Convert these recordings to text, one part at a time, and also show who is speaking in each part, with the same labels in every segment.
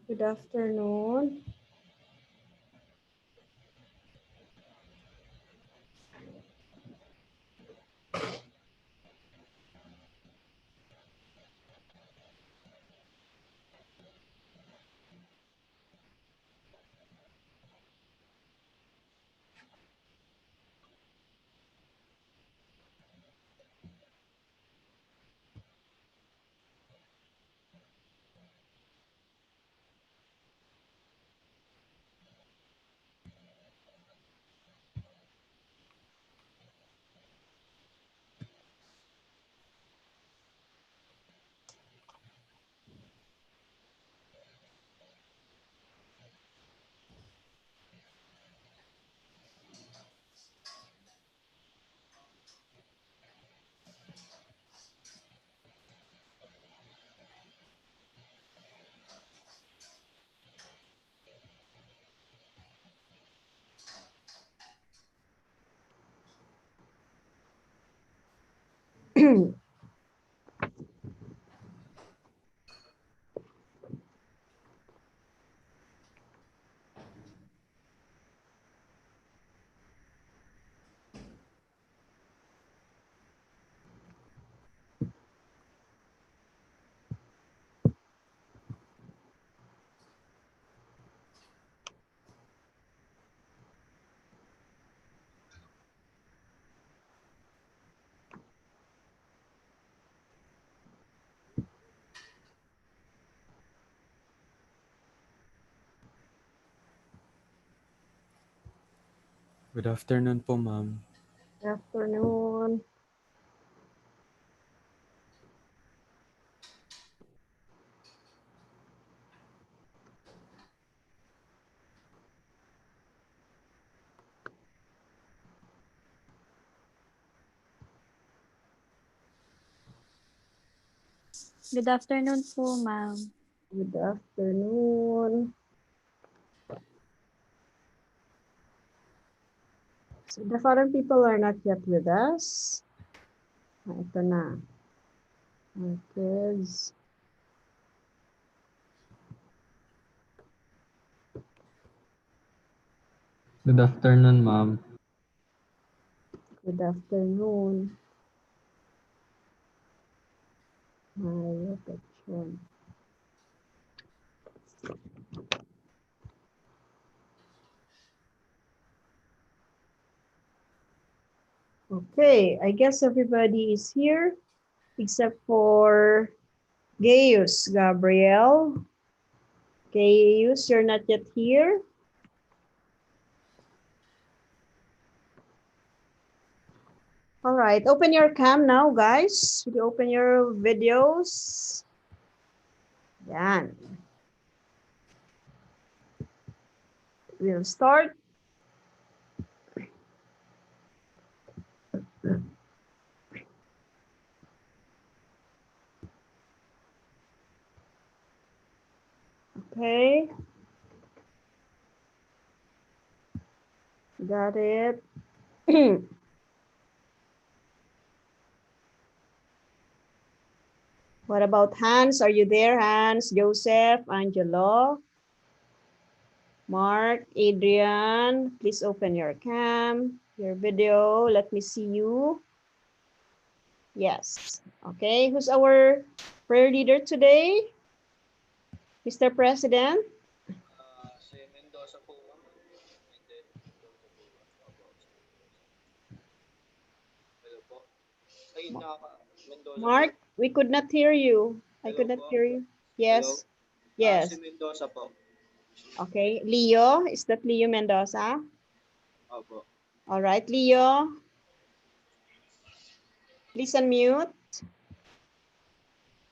Speaker 1: Good afternoon.
Speaker 2: Good afternoon po, ma'am.
Speaker 1: Afternoon.
Speaker 3: Good afternoon po, ma'am.
Speaker 1: Good afternoon. So the foreign people are not yet with us. Ito na. Our kids.
Speaker 2: Good afternoon, ma'am.
Speaker 1: Good afternoon. My reflection. Okay, I guess everybody is here except for Gaius, Gabriel. Gaius, you're not yet here. All right, open your cam now, guys. You open your videos. Yan. We'll start. Okay. Got it. What about Hans? Are you there, Hans, Joseph, Angelo, Mark, Adrian? Please open your cam, your video. Let me see you. Yes. Okay. Who's our prayer leader today? Mr. President?
Speaker 4: Si Mendoza po, ma'am. Hello po. Ay, Mendoza po.
Speaker 1: Mark, we could not hear you. I
Speaker 4: Hello
Speaker 1: could not
Speaker 4: po.
Speaker 1: hear you.
Speaker 4: Hello.
Speaker 1: Yes.
Speaker 4: Si
Speaker 1: Yes.
Speaker 4: Mendoza po.
Speaker 1: Okay. Leo, is that Leo Mendoza?
Speaker 4: Opo.
Speaker 1: All right, Leo. Please unmute.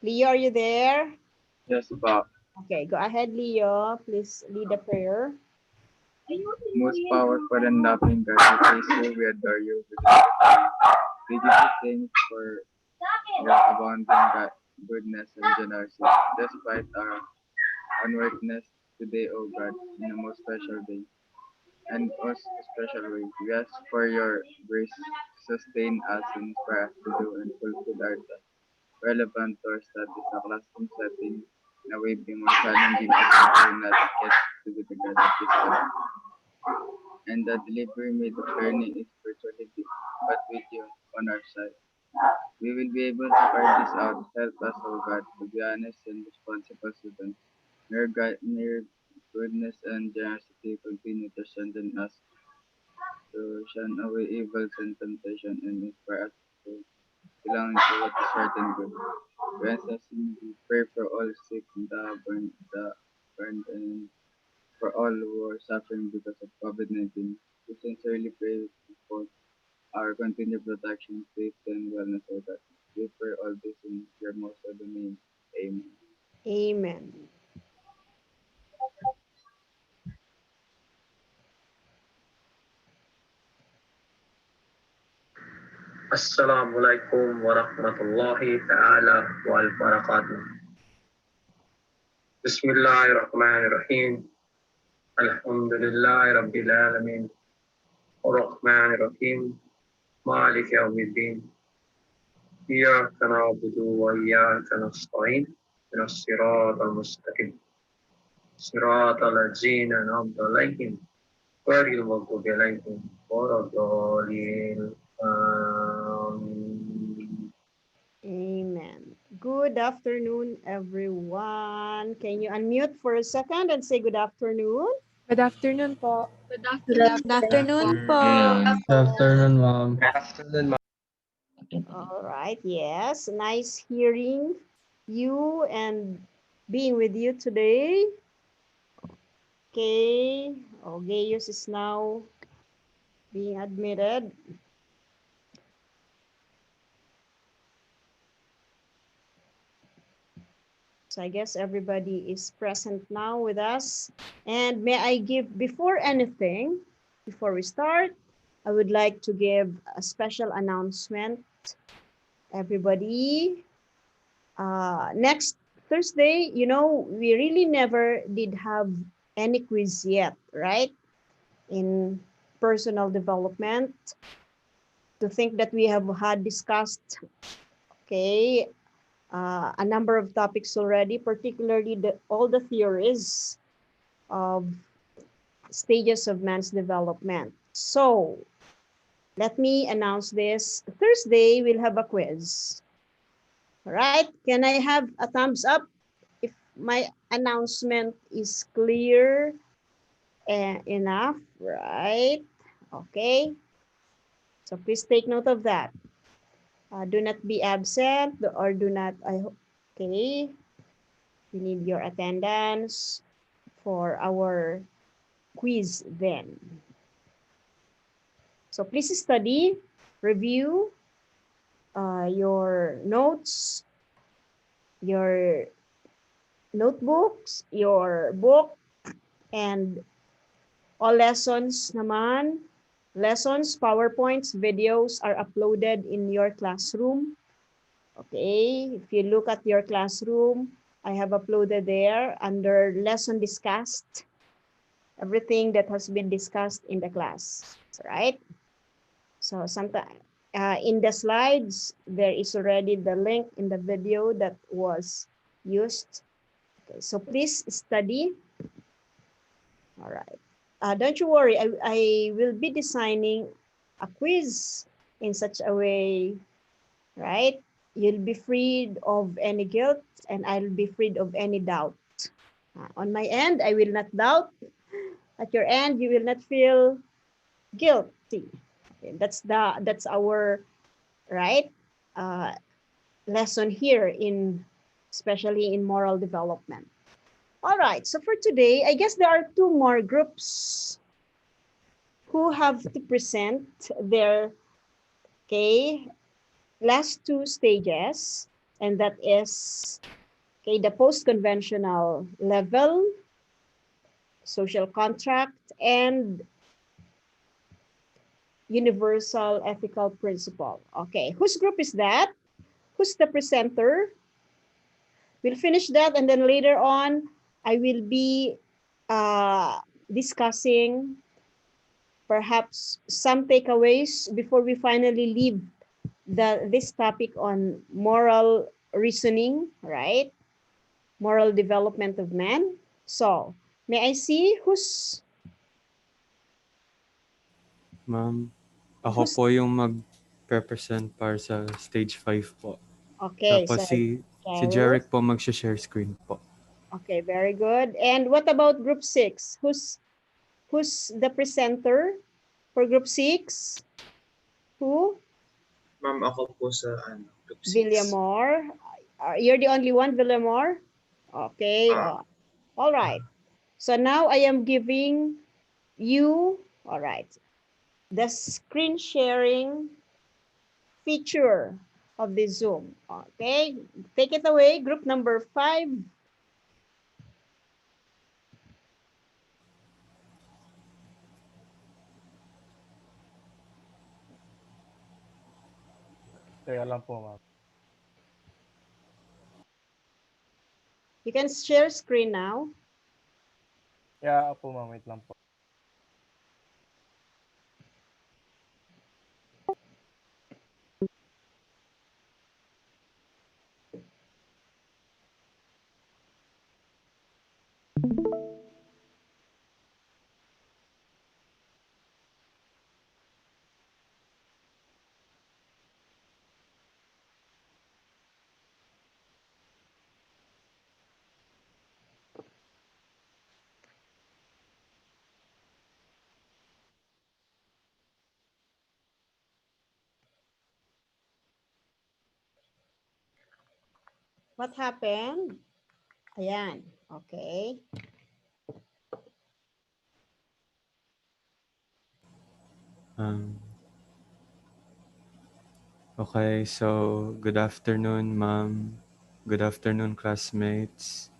Speaker 1: Leo, are you there?
Speaker 5: Yes, pa.
Speaker 1: Okay, go ahead, Leo. Please lead the prayer.
Speaker 5: Most powerful and loving God, we praise you, we adore you. We give you thanks for your abundant goodness and generosity. Despite our unworthiness today, O God, in a most special day and most special way, we ask for your grace to sustain us and inspire us to do and fulfill our relevant to our studies, a classroom setting, in a way be more challenging as we do not get to be together physically. And the delivery made of learning is virtually but with you on our side. We will be able to carry this out. Help us, O God, to be honest and responsible students. May your goodness and generosity continue to strengthen us to shun away evils and temptation and inspire us to belong to what is right and good. Grant us in we pray for all sick, the burned, and for all who are suffering because of COVID-19. We sincerely pray for our continued protection, safety, and wellness, O God. We pray all this in your most holy name. Amen.
Speaker 1: Amen.
Speaker 6: Assalamualaikum warahmatullahi ta'ala wal barakatuh. Bismillahirrahmanirrahim. Alhamdulillahi rabbil alamin. Ar-Rahmanir-Rahim. Malik yawmiddin. Iyyaka na'budu wa iyyaka nasta'in. Ihdinas siratal mustaqim. Siratal ladzina an'amta 'alaihim ghairil maghdubi 'alaihim waladdallin.
Speaker 1: Amen. Good afternoon, everyone. Can you unmute for a second and say good afternoon?
Speaker 7: Good afternoon po.
Speaker 3: Good afternoon po.
Speaker 2: Good afternoon, ma'am.
Speaker 1: All right. Yes. Nice hearing you and being with you today. Okay. Gaius is now being admitted. So I guess everybody is present now with us. And may I give, before anything, before we start, I would like to give a special announcement. Everybody, next Thursday, we really never did have any quiz yet, right? In personal development. To think that we have had discussed, okay, a number of topics already, particularly all the theories of stages of man's development. So let me announce this. Thursday, we'll have a quiz. All right, can I have a thumbs up if my announcement is clear enough, right? Okay, so please take note of that. Do not be absent or do not, okay. We need your attendance for our quiz then. So please study, review your notes, your notebooks, your book, and all lessons naman. Lessons, PowerPoints, videos are uploaded in your classroom. Okay, if you look at your classroom, I have uploaded there under lesson discussed, everything that has been discussed in the class, right? So sometimes in the slides, there is already the link in the video that was used. Okay, so please study. All right. Don't you worry, I will be designing a quiz in such a way, right? You'll be freed of any guilt and I'll be freed of any doubt. On my end, I will not doubt. At your end, you will not feel guilty. Okay, that's our right lesson here especially in moral development. All right, so for today, I guess there are two more groups who have to present their last two stages, and that is the post-conventional level, social contract, and universal ethical principle. Okay, whose group is that? Who's the presenter? We'll finish that, and then later on, I will be discussing perhaps some takeaways before we finally leave this topic on moral reasoning, right? moral development of man. So, may I see
Speaker 2: Ma'am, ako
Speaker 1: who's
Speaker 2: po yung mag-represent para sa stage 5 po.
Speaker 1: okay,
Speaker 2: Tapos
Speaker 1: so
Speaker 2: si
Speaker 1: Jarrell.
Speaker 2: Jeric po mag-share screen po.
Speaker 1: Okay, very good. And what about group 6? Who's the presenter for group 6? Who?
Speaker 7: Ma'am, ako po sa group 6.
Speaker 1: Villamor. You're the only one, Villamor? Okay. All right. So now I am giving you, all right, the screen sharing feature of the Zoom. Okay. Take it away, group number 5.
Speaker 8: Kaya lang po, ma'am.
Speaker 1: You can share screen now.
Speaker 8: Kaya po, ma'am. Wait lang po.
Speaker 1: What happened? Ayan. Okay.
Speaker 2: Um, okay, so good afternoon, ma'am. Good afternoon, classmates.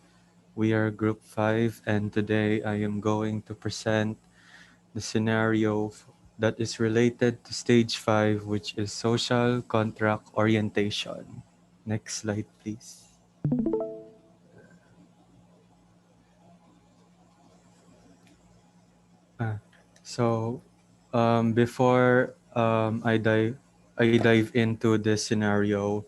Speaker 2: We are group 5 and today I am going to present the scenario that is related to stage 5, which is social contract orientation. Next slide, please. So, before I dive into this scenario,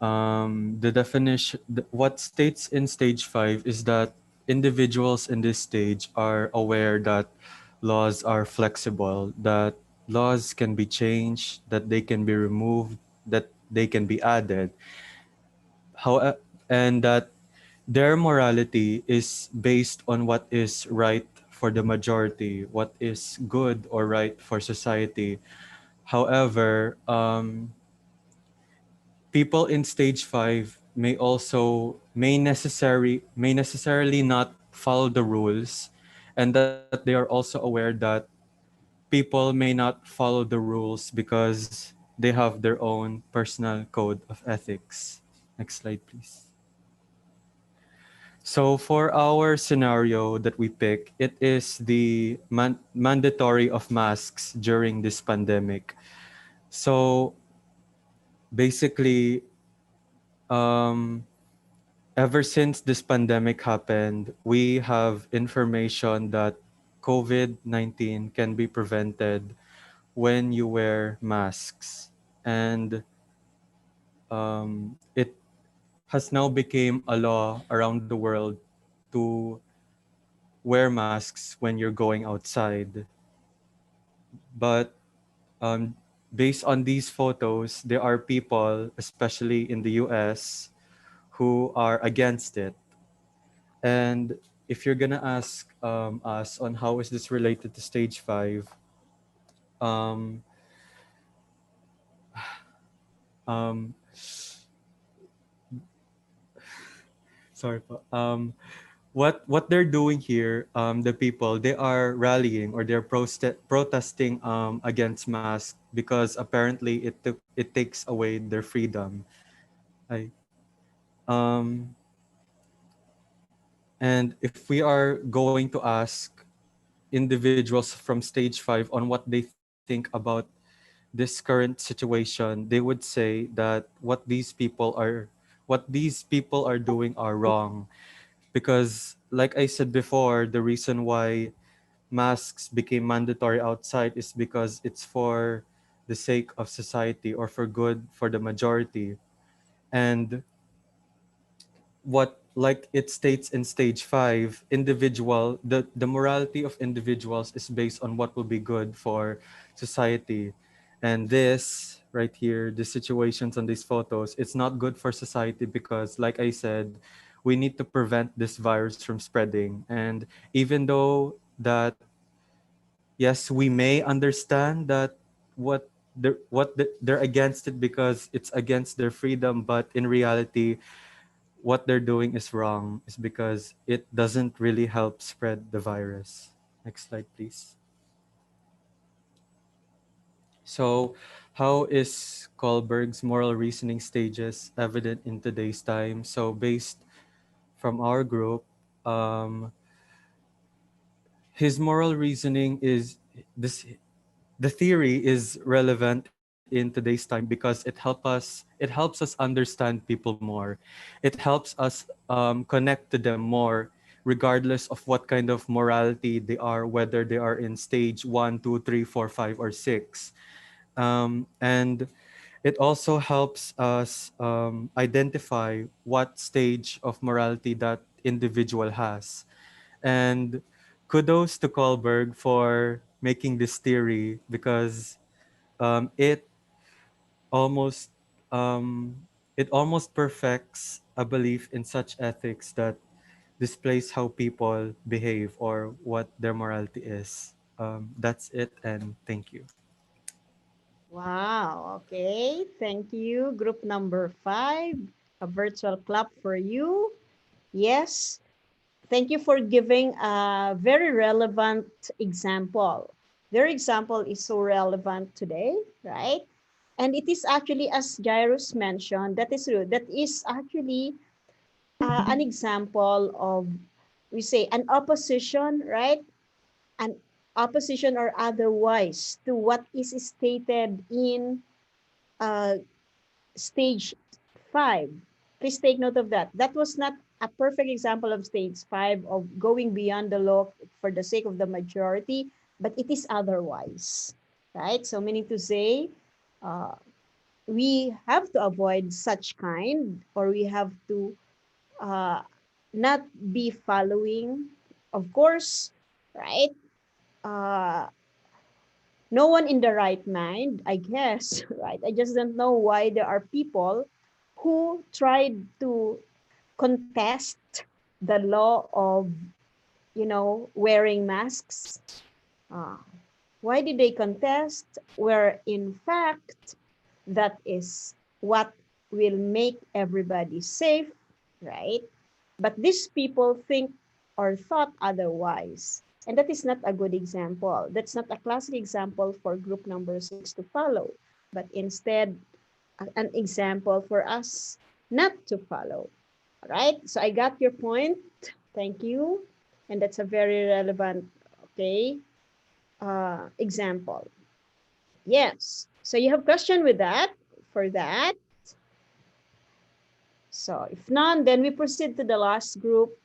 Speaker 2: the definition, what states in stage 5 is that individuals in this stage are aware that laws are flexible, that laws can be changed, that they can be removed, that they can be added. How, and that their morality is based on what is right for the majority, what is good or right for society. However, people in stage 5 may necessarily not follow the rules, and that they are also aware that people may not follow the rules because they have their own personal code of ethics. Next slide, please. So for our scenario that we pick, it is the mandatory of masks during this pandemic. So basically, um, ever since this pandemic happened, we have information that COVID-19 can be prevented when you wear masks. And it has now become a law around the world to wear masks when you're going outside. But um, based on these photos, there are people, especially in the US, who are against it. And if you're gonna ask us on how is this related to stage 5, um, um, sorry po. What they're doing here, the people, they are rallying or they're protesting against masks because apparently it takes away their freedom. I, um, and if we are going to ask individuals from stage 5 on what they think about this current situation, they would say that what these people are doing are wrong, because like I said before, the reason why masks became mandatory outside is because it's for the sake of society or for good for the majority. And like it states in stage 5, the morality of individuals is based on what will be good for society. And this right here, the situations on these photos, it's not good for society because, like I said, we need to prevent this virus from spreading. And even though that, yes, we may understand that they're against it because it's against their freedom, but in reality, what they're doing is wrong is because it doesn't really help spread the virus. Next slide, please. So, how is Kohlberg's moral reasoning stages evident in today's time? So, based from our group, um, his moral reasoning is this. The theory is relevant in today's time because it helps us understand people more. It helps us connect to them more, regardless of what kind of morality they are, whether they are in stage 1, 2, 3, 4, 5, or 6. And it also helps us identify what stage of morality that individual has. And kudos to Kohlberg for making this theory because it almost um, it almost perfects a belief in such ethics that displays how people behave or what their morality is. That's it, and thank you.
Speaker 1: Wow. Okay. Thank you. Group number 5. A virtual clap for you. Yes. Thank you for giving a very relevant example. Their example is so relevant today, right? And it is actually, as Jairus mentioned, that is true. That is actually an example of, we say, an opposition, right? An opposition or otherwise to what is stated in uh, stage 5. Please take note of that. That was not a perfect example of stage 5 of going beyond the law for the sake of the majority, but it is otherwise, right? So meaning to say, uh, we have to avoid such kind, or we have to uh, not be following, of course, right? Uh, no one in the right mind, I guess, right? I just don't know why there are people who tried to contest the law of, wearing masks. Uh, why did they contest? Where in fact, that is what will make everybody safe, right? But these people think or thought otherwise. And that is not a good example. That's not a classic example for group number 6 to follow, but instead an example for us not to follow. All right? So I got your point. Thank you. And that's a very relevant, okay, example. Yes. So you have question with that, for that. So if none, then we proceed to the last group,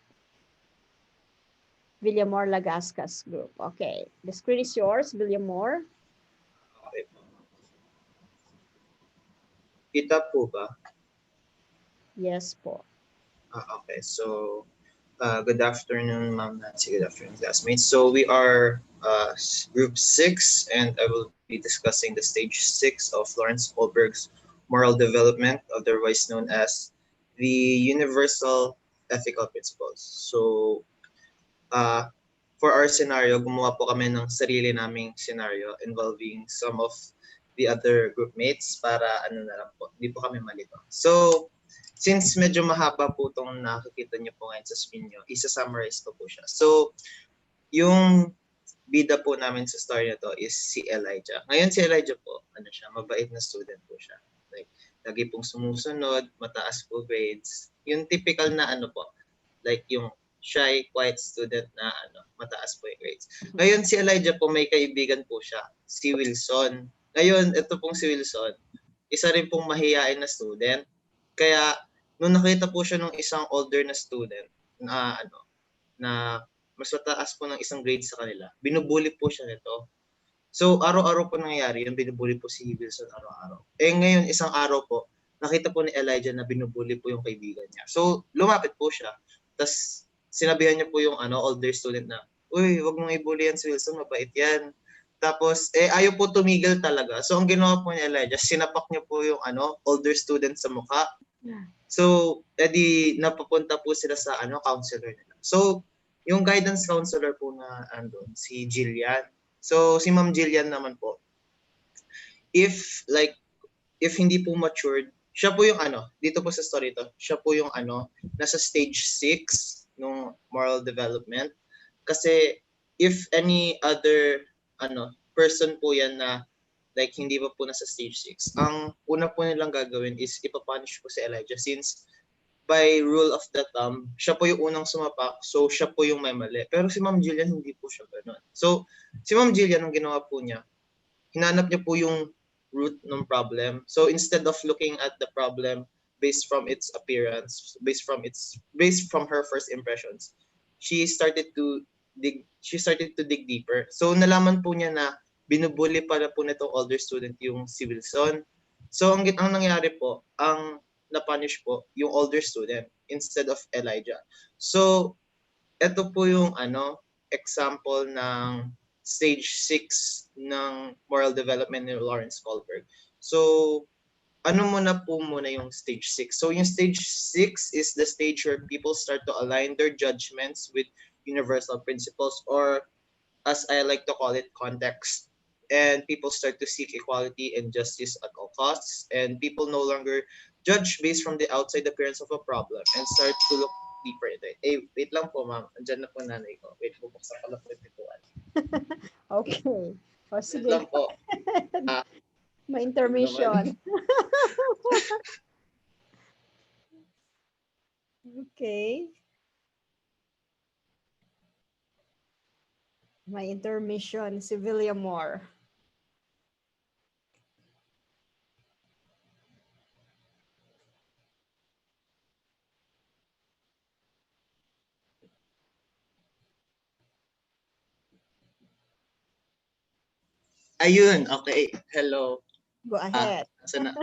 Speaker 1: Villamor Lagasca's group. Okay, the screen is yours, Villamor.
Speaker 7: Okay po. Kita po ba?
Speaker 1: Yes po.
Speaker 7: Okay. So, good afternoon, Ma'am Nancy. Good afternoon, classmates. So we are group 6, and I will be discussing the stage 6 of Lawrence Kohlberg's moral development, otherwise known as the universal ethical principles. So, uh, for our scenario, gumawa po kami ng sarili naming scenario involving some of the other group mates para ano na lang po, hindi po kami malito. So, since medyo mahaba po itong nakikita niyo po ngayon sa screen niyo, isa-summarize ko po siya. So, yung bida po namin sa story na to is si Elijah. Ngayon si Elijah po, ano siya, mabait na student po siya. Like, lagi pong sumusunod, mataas po grades. Yung typical na ano po, like yung shy, quiet student na ano, mataas po yung grades. Ngayon si Elijah po, may kaibigan po siya, si Wilson. Ngayon, ito pong si Wilson, isa rin pong mahihain na student. Kaya, nung nakita po siya ng isang older na student na ano, na mas mataas po ng isang grade sa kanila, binubuli po siya nito. So, araw-araw po nangyayari yung binubuli po si Wilson araw-araw. Eh ngayon, isang araw po, nakita po ni Elijah na binubuli po yung kaibigan niya. So, lumapit po siya. Tapos, sinabihan niya po yung older student na, uy, wag mong ibuli yan si Wilson, mabait yan. Tapos, ayaw po tumigil talaga. So, ang ginawa po ni Elijah, sinapak niya po yung older student sa mukha. So, edi napapunta po sila sa counselor nila. So, yung guidance counselor po na andun, si Jillian. So, si Ma'am Jillian naman po, if hindi po matured, siya po yung dito po sa story to, siya po yung nasa stage 6 nung moral development. Kasi if any other person po yan na like hindi pa po nasa stage 6, ang una po nilang gagawin is ipapunish po si Elijah since by rule of the thumb, siya po yung unang sumapak, so siya po yung may mali. Pero si Ma'am Jillian, hindi po siya gano'n. So, si Ma'am Jillian, ang ginawa po niya, hinanap niya po yung root ng problem. So, instead of looking at the problem based from its appearance, based from her first impressions, she started to dig deeper. So, nalaman po niya na binubuli pala po nitong older student yung si Wilson. So, ang nangyari po, ang na-punish po yung older student instead of Elijah. So, ito po yung example ng stage 6 ng moral development ni Lawrence Kohlberg. So, muna yung stage 6? So, yung stage 6 is the stage where people start to align their judgments with universal principles, or as I like to call it, context. And people start to seek equality and justice at all costs. And people no longer judge based from the outside appearance of a problem and start to look deeper into it. Wait lang po, ma'am. Andyan na po nanay ko. Wait, bubuksan ko lang po yung pintuan.
Speaker 1: Okay. O,
Speaker 7: Wait
Speaker 1: sige.
Speaker 7: lang po.
Speaker 1: May intermission. Okay. May intermission si William Moore.
Speaker 7: Ayun, okay. Hello.
Speaker 1: Go ahead.
Speaker 7: Asan na?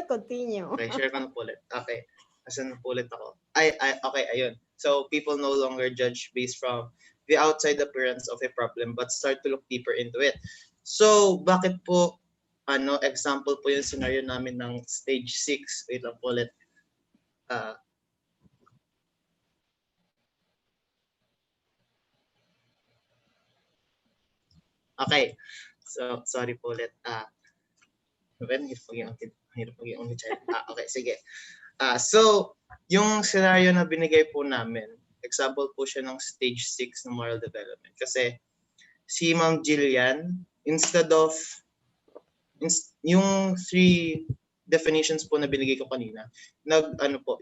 Speaker 1: Continue.
Speaker 7: Okay, share ko na po ulit. Okay. Asan na po ulit ako? Okay, ayun. So, people no longer judge based from the outside appearance of a problem but start to look deeper into it. So, bakit po, example po yung scenario namin ng stage 6. Wait lang po ulit. Okay. So, sorry po ulit. Hirap maging only child. Okay, sige. So, yung scenario na binigay po namin, example po siya ng stage 6 ng moral development. Kasi si Ma'am Jillian, instead of yung 3 definitions po na binigay ko kanina,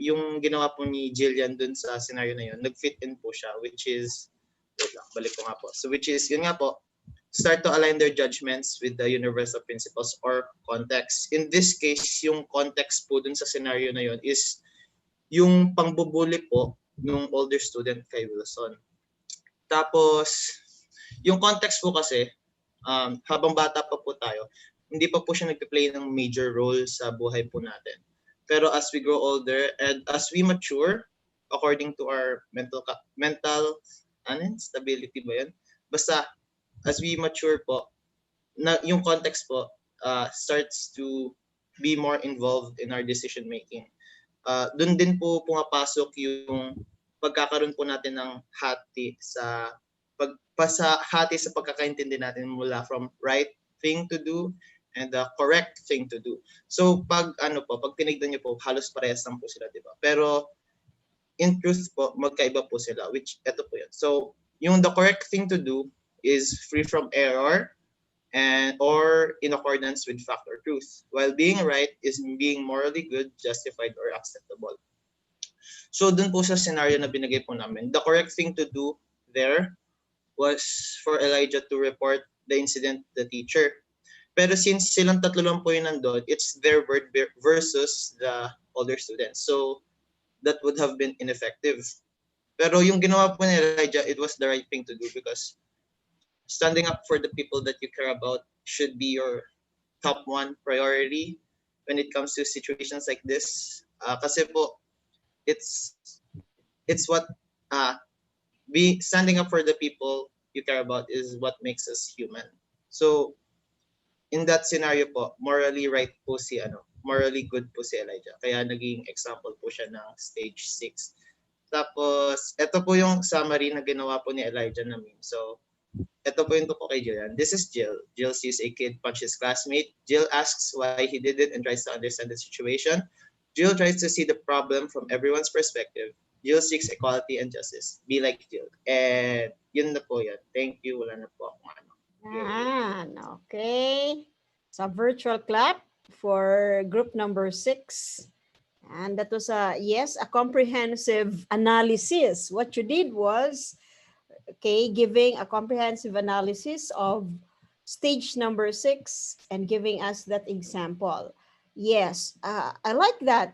Speaker 7: yung ginawa po ni Jillian dun sa scenario na yun, nag-fit in po siya, which is, wait lang, balik ko nga po. So, which is, yun nga po, start to align their judgments with the universal principles or context. In this case, yung context po dun sa scenario na yun is yung pangbubuli po ng older student kay Wilson. Tapos, yung context po kasi, habang bata pa po tayo, hindi pa po siya nagpe-play ng major role sa buhay po natin. Pero as we grow older and as we mature, according to our mental stability ba yun? Basta, as we mature po, yung context po starts to be more involved in our decision making. Doon din po pumapasok yung pagkakaroon po natin ng hati sa pagkakaintindi natin mula from right thing to do and the correct thing to do. So pag tinignan niyo po, halos parehas lang po sila, di ba? Pero in truth po, magkaiba po sila, which ito po yun. So yung the correct thing to do is free from error or in accordance with fact or truth, while being right is being morally good, justified, or acceptable. So dun po sa scenario na binigay po namin, the correct thing to do there was for Elijah to report the incident to the teacher. Pero since silang tatlo lang po yung nandun, it's their word versus the older students. So that would have been ineffective. Pero yung ginawa po ni Elijah, it was the right thing to do because standing up for the people that you care about should be your top one priority. when it comes to situations like this. Kasi po, it's what be standing up for the people you care about is what makes us human. So in that scenario po, morally good po si Elijah. Kaya naging example po siya ng stage 6. Tapos, ito po yung summary na ginawa po ni Elijah na meme. So, ito po yung tuko kay Jill. This is Jill. Jill sees a kid punch his classmate. Jill asks why he did it and tries to understand the situation. Jill tries to see the problem from everyone's perspective. Jill seeks equality and justice. Be like Jill. And yun na po yan. Thank you. Wala na po akong ano.
Speaker 1: Yan. Okay. So virtual clap for group number 6. And that was a comprehensive analysis. What you did was, giving a comprehensive analysis of stage number 6 and giving us that example. Yes, I like that.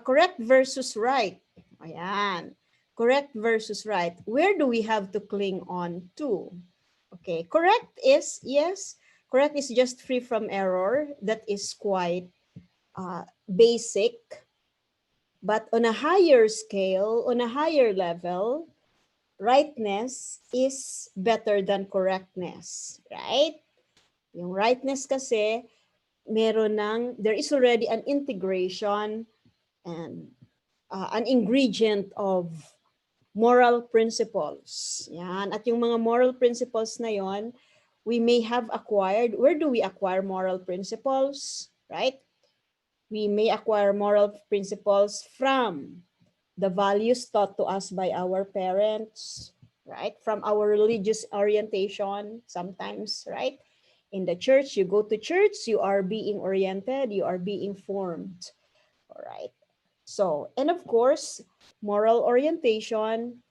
Speaker 1: Correct versus right. Ayan. Correct versus right. Where do we have to cling on to? Okay, correct is, yes, correct is just free from error. That is quite basic. But on a higher scale, on a higher level, rightness is better than correctness, right? Yung rightness kasi, there is already an integration and an ingredient of moral principles. Yan. At yung mga moral principles na yon, we may have acquired. Where do we acquire moral principles? Right? We may acquire moral principles from the values taught to us by our parents, right? From our religious orientation sometimes, right? In the church, you go to church, you are being oriented, you are being formed, all right? So, and of course, moral orientation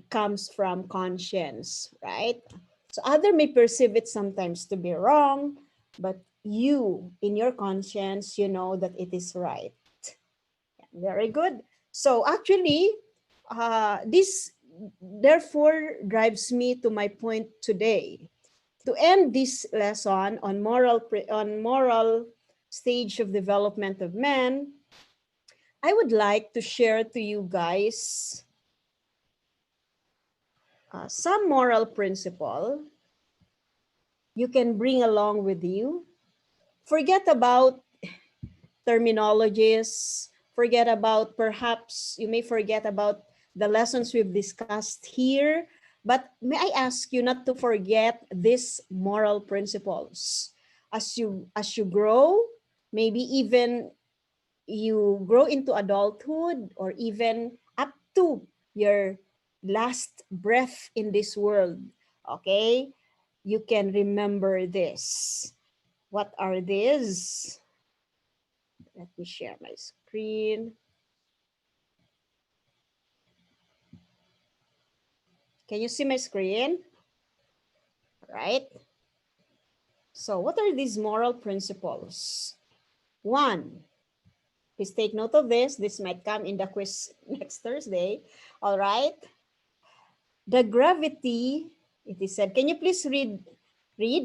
Speaker 1: comes from conscience, right? So other may perceive it sometimes to be wrong, but you, in your conscience, you know that it is right. Very good. So actually, this therefore drives me to my point today. To end this lesson on moral stage of development of man, I would like to share to you guys some moral principle you can bring along with you. Forget about terminologies, perhaps you may forget about the lessons we've discussed here, but may I ask you not to forget these moral principles. As you grow, maybe even you grow into adulthood or even up to your last breath in this world, okay? You can remember this. What are these? Let me share my screen. Can you see my screen? Right? So what are these moral principles? 1, please take note of this. This might come in the quiz next Thursday. All right. The gravity, it is said. Can you please read,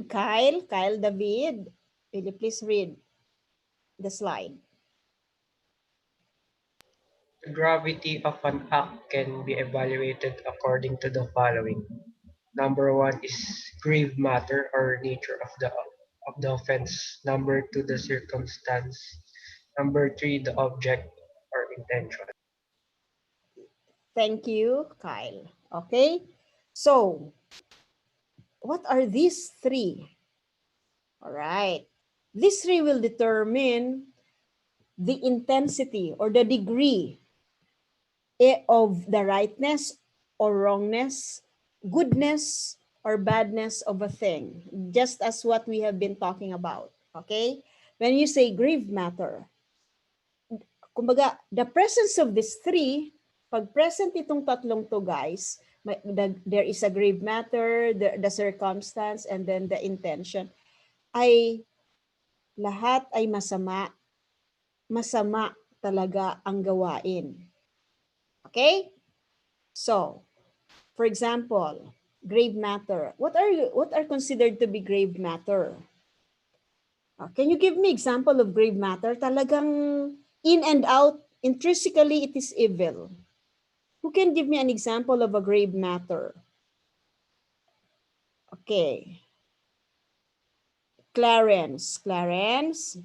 Speaker 1: Kyle, David? Will you please read the slide?
Speaker 6: The gravity of an act can be evaluated according to the following. Number 1 is grave matter or nature of the offense. Number 2, the circumstance. Number 3, the object or intention.
Speaker 1: Thank you, Kyle. Okay. So, what are these 3? All right. These 3 will determine the intensity or the degree of the rightness or wrongness, goodness or badness of a thing, just as what we have been talking about. Okay? When you say grave matter, kumbaga, the presence of these 3, pag present itong tatlong to guys, there is a grave matter, the circumstance, and then the intention, ay lahat ay masama talaga ang gawain. Okay? So, for example, grave matter. What are considered to be grave matter? Can you give me example of grave matter? Talagang in and out, intrinsically it is evil. Who can give me an example of a grave matter? Okay. Clarence. Clarence.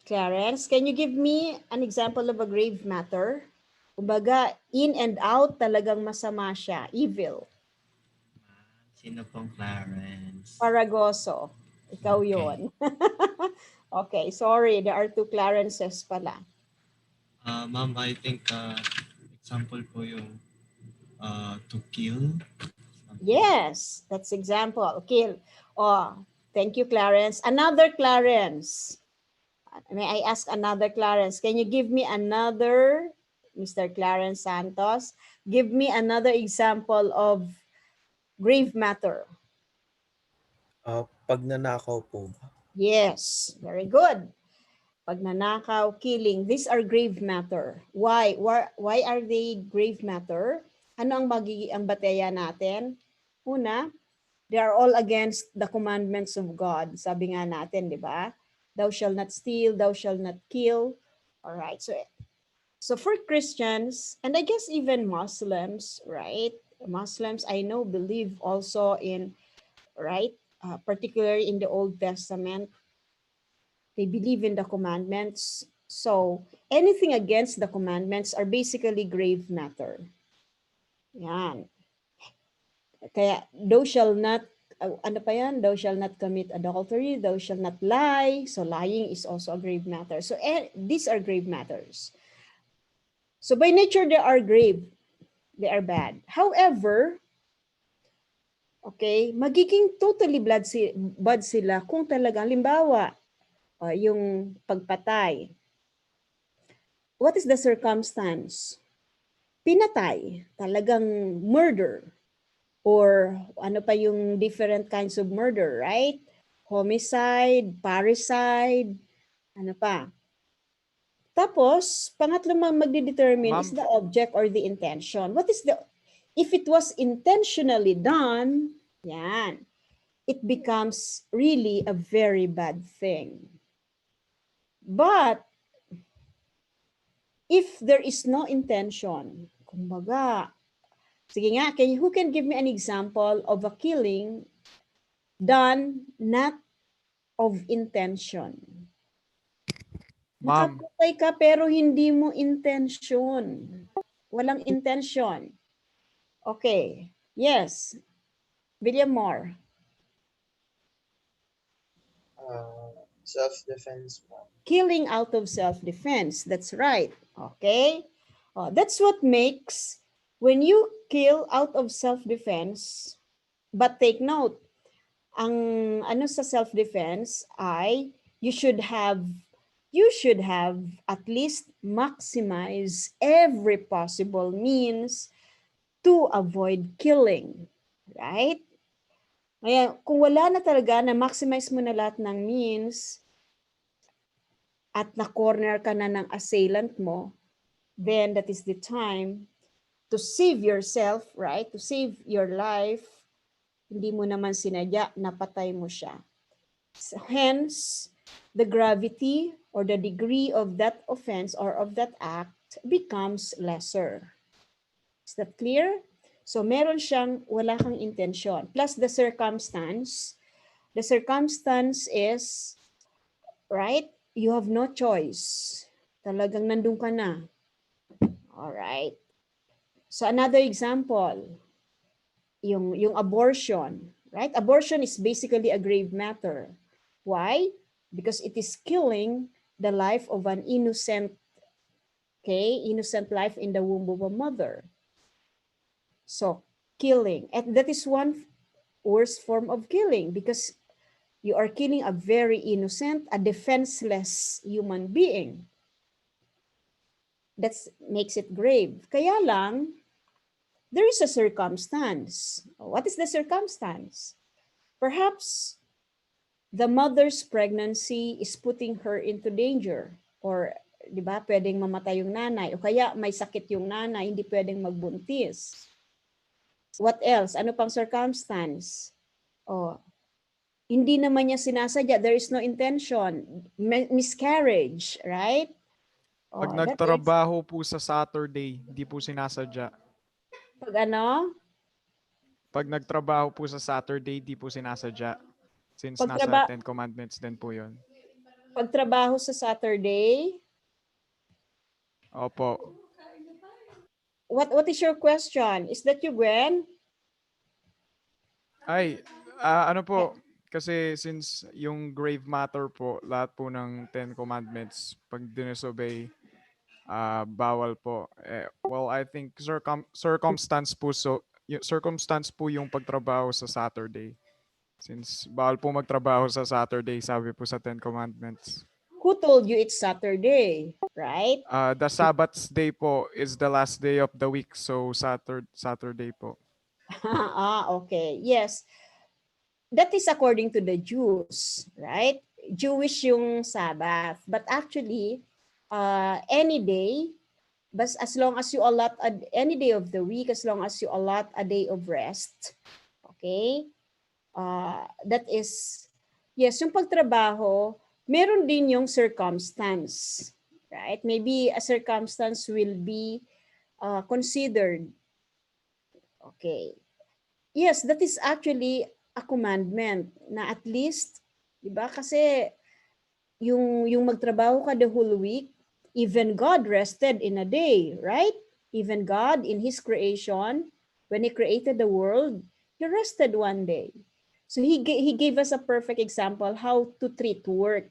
Speaker 1: Clarence, can you give me an example of a grave matter? Kumbaga, in and out, talagang masama siya. Evil.
Speaker 9: Sino pong Clarence?
Speaker 1: Paragoso. Ikaw
Speaker 9: Okay.
Speaker 1: yon. Okay, sorry. There are two Clarences pala.
Speaker 9: Ma'am, I think example po yung to kill.
Speaker 1: Yes, that's example. Kill. Oh, thank you, Clarence. Another Clarence. May I ask another Clarence? Can you give me another, Mr. Clarence Santos? Give me another example of grave matter.
Speaker 10: Pagnanakaw po ba?
Speaker 1: Yes, very good. Pagnanakaw, killing, these are grave matter. Why? Why are they grave matter? Ano ang ang bateya natin? Una, they are all against the commandments of God. Sabi nga natin, di ba? Thou shall not steal, thou shall not kill. All right. So for Christians, and I guess even Muslims, right? Muslims, I know, believe also in, right? Particularly in the Old Testament, they believe in the commandments. So anything against the commandments are basically grave matter. Yan. Kaya, thou shall not, ano pa yan? Thou shall not commit adultery, thou shall not lie. So lying is also a grave matter. So these are grave matters. So by nature, they are grave. They are bad. However, okay, magiging totally bad sila kung talagang, limbawa, yung pagpatay. What is the circumstance? Pinatay, talagang murder. Or ano pa yung different kinds of murder, right? Homicide, parricide, ano pa. Tapos, pangatlo magdedetermine is the object or the intention. What is the, if it was intentionally done, yan, it becomes really a very bad thing. But, if there is no intention, kumbaga, sige nga, who can give me an example of a killing done not of intention? Nakapatay ka pero hindi mo intention. Walang intention. Okay. Yes. William Moore.
Speaker 7: Self-defense.
Speaker 1: Killing out of self-defense. That's right. Okay. That's what makes, when you kill out of self-defense, but take note, ang ano sa self-defense ay you should have at least maximize every possible means to avoid killing. Right? Kaya kung wala na talaga, na maximize mo na lahat ng means at na-corner ka na ng assailant mo, then that is the time to save yourself, right? To save your life. Hindi mo naman sinadya, napatay mo siya. So, hence, the gravity or the degree of that offense or of that act becomes lesser. Is that clear? So, meron siyang wala kang intensyon. Plus the circumstance. The circumstance is, right? You have no choice. Talagang nandun ka na. All right. So, another example, yung abortion, right? Abortion is basically a grave matter. Why? Because it is killing the life of an innocent, innocent life in the womb of a mother. So, killing. And that is one worst form of killing because you are killing a very innocent, a defenseless human being. That makes it grave. Kaya lang, there is a circumstance. What is the circumstance? Perhaps the mother's pregnancy is putting her into danger. Or, di ba, pwedeng mamatay yung nanay. O kaya may sakit yung nanay, hindi pwedeng magbuntis. What else? Ano pang circumstance? Oh, hindi naman niya sinasadya. There is no intention. Miscarriage, right?
Speaker 10: Pag
Speaker 1: Oh, that is
Speaker 10: nagtrabaho po sa Saturday, hindi po sinasadya.
Speaker 1: pag ano?
Speaker 10: Pag nagtrabaho po sa Saturday, di po sinasadya. Since nasa
Speaker 1: Pagtraba
Speaker 10: Ten Commandments din po yun.
Speaker 1: pagtrabaho sa Saturday.
Speaker 10: Opo.
Speaker 1: What is your question? Is that you, Gwen?
Speaker 10: Ay, ano po, kasi since yung grave matter po, lahat po ng Ten Commandments, pag disobey, bawal po. Well, I think circumstance po circumstance po yung pagtrabaho sa Saturday. Since bawal po magtrabaho sa Saturday, sabi po sa Ten Commandments.
Speaker 1: Who told you it's Saturday, right?
Speaker 10: The Sabbath's day po is the last day of the week, so Saturday po.
Speaker 1: Okay. Yes. That is according to the Jews, right? Jewish yung Sabbath. But actually, any day, but as long as you allot any day of the week, as long as you allot a day of rest, okay? That is, yes, yung pagtrabaho, meron din yung circumstance, right? Maybe a circumstance will be considered. Okay. Yes, that is actually a commandment na at least, di ba? Kasi yung magtrabaho ka the whole week, even God rested in a day, right? Even God in His creation, when He created the world, He rested one day. So He gave us a perfect example how to treat work,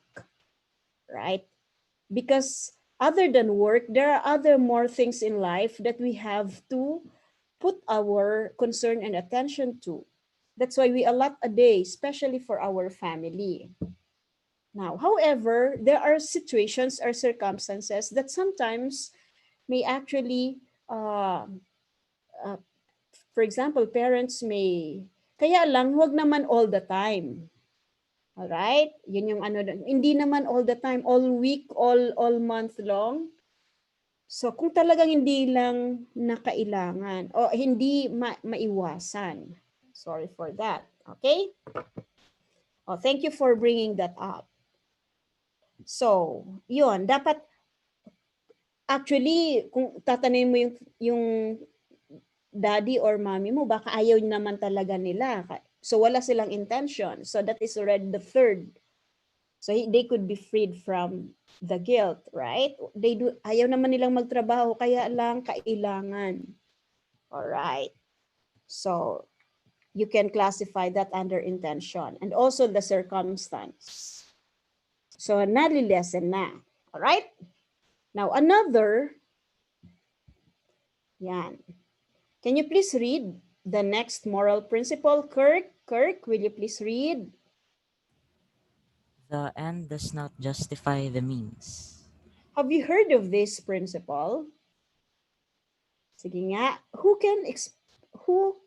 Speaker 1: right? Because other than work, there are other more things in life that we have to put our concern and attention to. That's why we allot a day, especially for our family. Now, however, there are situations or circumstances that sometimes may actually, for example, parents may, kaya lang, huwag naman all the time. Alright? Yun yung ano, hindi naman all the time, all week, all month long. So, kung talagang hindi lang nakailangan o hindi maiwasan. Sorry for that. Okay? Oh, thank you for bringing that up. So, yun. Dapat, actually, kung tatanungin mo yung daddy or mommy mo, baka ayaw naman talaga nila. So, wala silang intention. So, that is already the third. So, they could be freed from the guilt, right? Ayaw naman nilang magtrabaho, kaya lang kailangan. All right. So, you can classify that under intention and also the circumstance. So, nalilesen na. All right? Now, another, yan. Can you please read the next moral principle? Kirk, will you please read?
Speaker 11: The end does not justify the means.
Speaker 1: Have you heard of this principle? Sige nga, who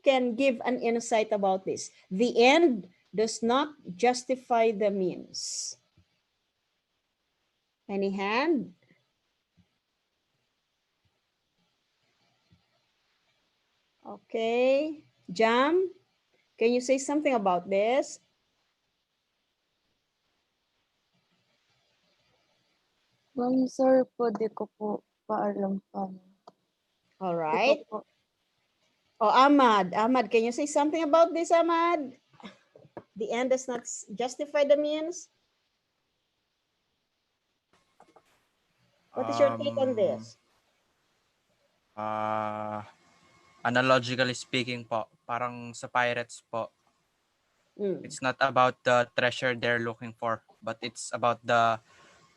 Speaker 1: can give an insight about this? The end does not justify the means. Any hand? Okay. Jam, can you say something about this?
Speaker 3: Sir po, di ko po paalam pa.
Speaker 1: All right. Oh, Ahmad, can you say something about this, Ahmad? The end does not justify the means. What is your take on this?
Speaker 12: Analogically speaking po, parang sa pirates po,
Speaker 1: Mm.
Speaker 12: it's not about the treasure they're looking for, but it's about the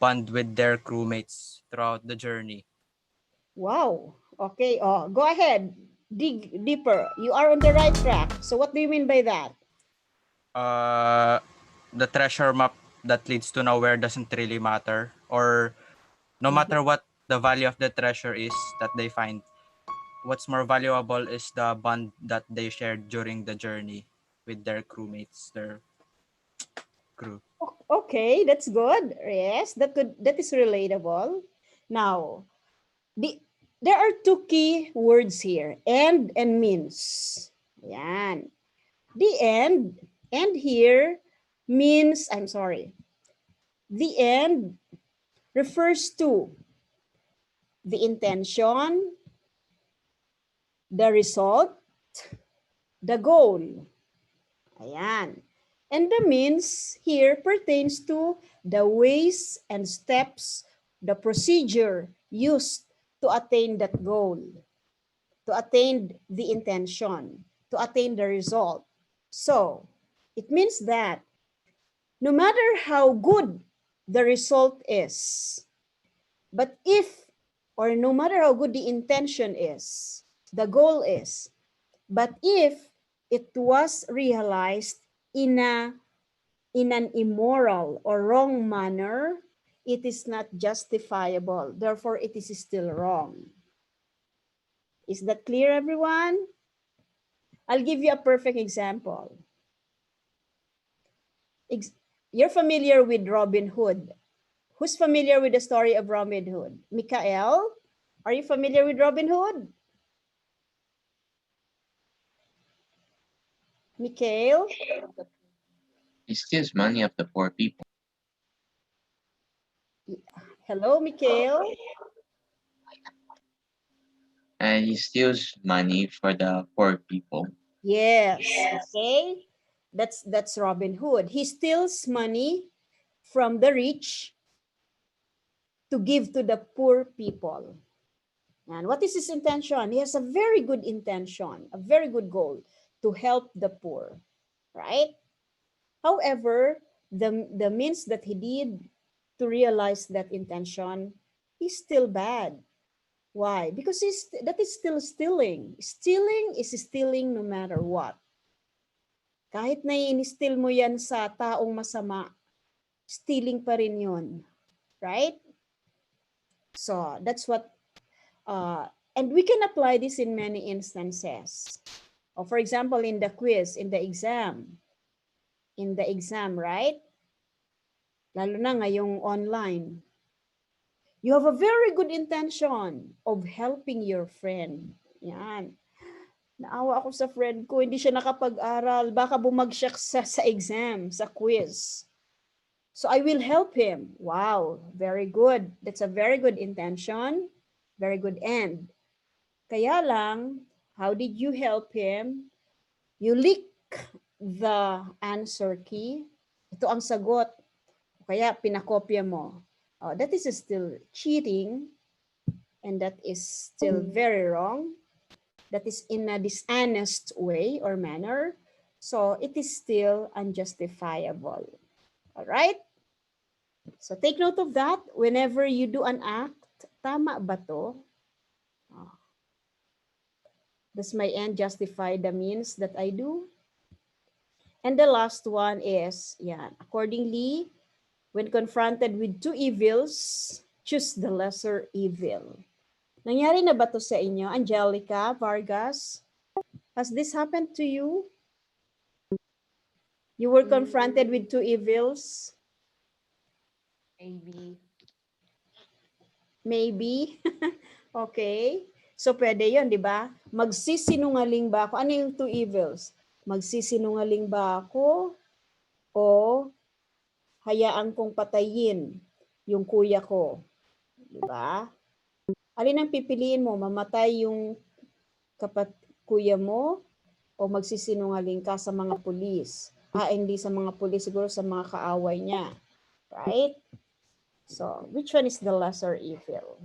Speaker 12: bond with their crewmates throughout the journey.
Speaker 1: Wow. Okay. Oh, go ahead. Dig deeper. You are on the right track. So what do you mean by that?
Speaker 12: The treasure map that leads to nowhere doesn't really matter, or no matter what the value of the treasure is that they find, what's more valuable is the bond that they shared during the journey with their crewmates, their crew.
Speaker 1: Okay, that's good. Yes, that is relatable. Now, there are two key words here, end and means. Yan. The end here means, I'm sorry, the end refers to the intention, the result, the goal. Ayan. And the means here pertains to the ways and steps, the procedure used to attain that goal, to attain the intention, to attain the result. So, it means that no matter how good the result is, but if, or no matter how good the intention is, the goal is, but if it was realized in an immoral or wrong manner, it is not justifiable. Therefore, it is still wrong. Is that clear, everyone? I'll give you a perfect example. You're familiar with Robin Hood. Who's familiar with the story of Robin Hood? Mikael, are you familiar with Robin Hood? Mikael?
Speaker 5: He steals money of the poor people.
Speaker 1: Hello, Mikael?
Speaker 5: And he steals money for the poor people.
Speaker 1: Yes, okay. That's Robin Hood. He steals money from the rich to give to the poor people. And what is his intention? He has a very good intention, a very good goal to help the poor, right? However, the means that he did to realize that intention is still bad. Why? Because that is still stealing. Stealing is stealing no matter what. Kahit na in-steal mo yan sa taong masama, stealing pa rin yun. Right? So, that's what, and we can apply this in many instances. For example, in the quiz, in the exam, right? Lalo na ngayong online. You have a very good intention of helping your friend. Yan. Naawa ako sa friend ko, hindi siya nakapag-aral, baka bumagsak sa exam, sa quiz. So I will help him. Wow, very good. That's a very good intention, very good end. Kaya lang, how did you help him? You leak the answer key. Ito ang sagot. Kaya pinakopya mo. That is still cheating, and that is still very wrong. That is in a dishonest way or manner. So it is still unjustifiable. All right? So take note of that. Whenever you do an act, tama ba to? Does my end justify the means that I do? And the last one is, accordingly, when confronted with two evils, choose the lesser evil. Nangyari na ba to sa inyo, Angelica Vargas? Has this happened to you? You were confronted with two evils? Maybe. Okay. So pwede yun, di ba? Magsisinungaling ba ako? Ano yung two evils? Magsisinungaling ba ako o hayaan kong patayin yung kuya ko? Di ba? Alin ang pipiliin mo? Mamatay yung kuya mo o magsisinungaling ka sa mga pulis? Hindi sa mga pulis, siguro sa mga kaaway niya. Right? So, which one is the lesser evil?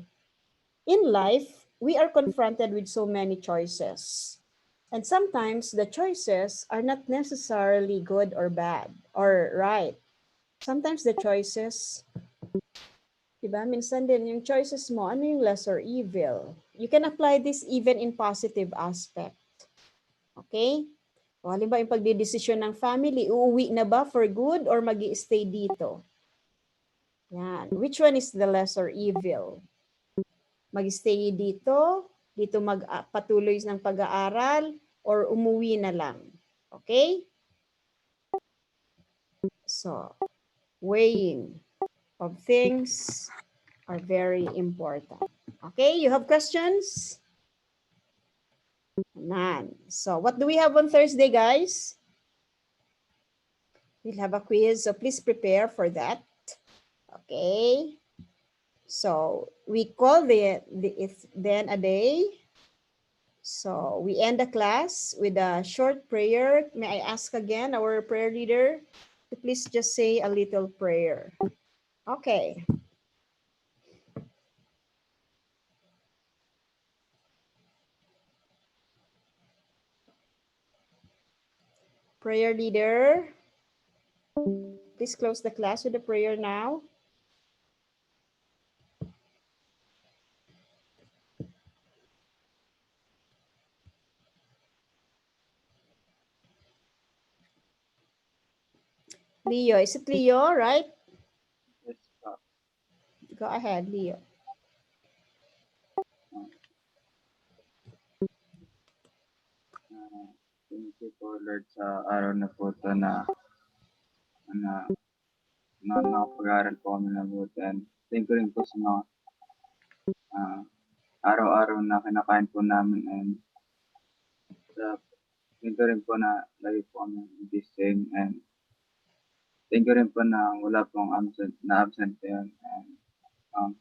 Speaker 1: In life, we are confronted with so many choices. And sometimes the choices are not necessarily good or bad or right. Sometimes the choices, diba? Minsan din yung choices mo, ano yung lesser evil? You can apply this even in positive aspect. Okay? O halimbawa yung pagdidesisyon ng family, uuwi na ba for good or magi-stay dito? Yan. Which one is the lesser evil? Mag-stay dito magpatuloy ng pag-aaral, or umuwi na lang. Okay? So, weighing of things are very important. Okay, you have questions? None. So what do we have on Thursday, guys? We'll have a quiz, so please prepare for that. Okay. So we call it's then a day. So we end the class with a short prayer. May I ask again our prayer leader to please just say a little prayer. Okay. Prayer leader, please close the class with a prayer now. Leo, is it Leo, right?
Speaker 5: Yes, po.
Speaker 1: Go ahead, Leo.
Speaker 5: Thank you po, Lord, sa araw na po ito na nakapag-aral po kami na buti. And thank you rin po sa mga araw-araw na kinakain po namin. And thank you rin po na lagi po kami gising. And thank you rin po na wala pong absent yun. And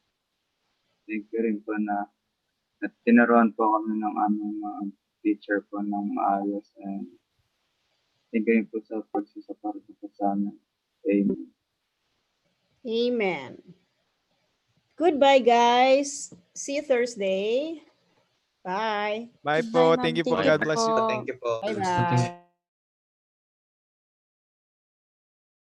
Speaker 5: thank you rin po na tinuruan po kami ng aming mga teacher po ng maayos. And thank you rin po sa pagsasaparo po sa amin. Amen.
Speaker 1: Amen. Goodbye, guys. See you Thursday. Bye.
Speaker 10: Bye
Speaker 3: Goodbye,
Speaker 10: po.
Speaker 3: ma'am.
Speaker 10: Thank you po.
Speaker 3: Thank
Speaker 10: God
Speaker 3: you
Speaker 10: bless you.
Speaker 3: po.
Speaker 7: Thank you po.
Speaker 1: Bye-bye.